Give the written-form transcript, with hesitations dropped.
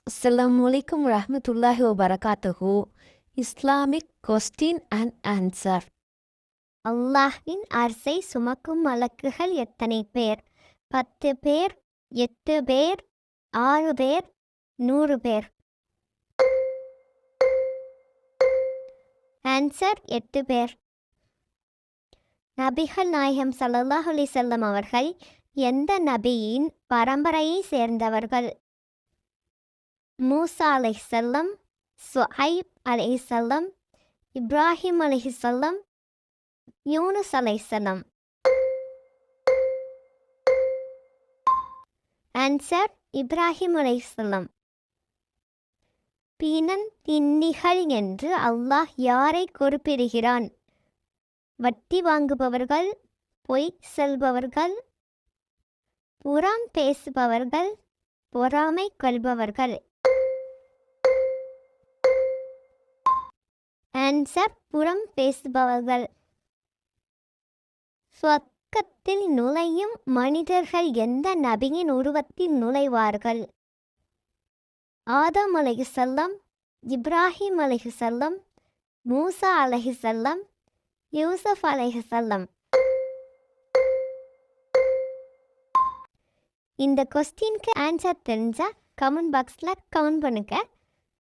Assalamu alaikum warahmatullahi wabarakatuhu. Islamic question and answer. அல்லாஹ்வின் அரசை சுமக்கும் மலக்குகள் எத்தனை பேர்? 10 பேர், 8 பேர், 6 பேர், 100 பேர். ஆன்சர் 8 பேர். நபிகள் நாயகம் ஸல்லல்லாஹு அலைஹி வஸல்லம் அவர்கள் எந்த நபியின் பரம்பரையை சேர்ந்தவர்கள்? மூசா அலைஹிஸ்ஸலாம், சுஐப் அலைஹிஸ்ஸலாம், இப்ராஹிம் அலைஹிஸ்ஸலாம், யூனுஸ் அலைஹிஸ்ஸலாம். ஆன்சர் இப்ராஹிம் அலைஹிஸ்ஸலாம். பிணன் தின்னிகள் என்று அல்லாஹ் யாரை குறிப்பிடுகிறான்? வட்டி வாங்குபவர்கள், பொய் சொல்பவர்கள், புறம் பேசுபவர்கள், பொறாமை கொள்பவர்கள். ஆன்சர் புறம் பேசுபவர்கள். சொர்க்கத்தில் நுழையும் மனிதர்கள் எந்த நபியின் உருவத்தில் நுழைவார்கள்? ஆதம் அலைஹிஸ்ஸலாம், இப்ராஹிம் அலைஹிஸ்ஸலாம், மூசா அலைஹிஸ்ஸலாம், யூசுப் அலைஹிஸ்ஸலாம். இந்த கொஸ்டினுக்கு ஆன்சர் தெரிஞ்சா கமெண்ட் பாக்ஸில் கமெண்ட் பண்ணுங்க.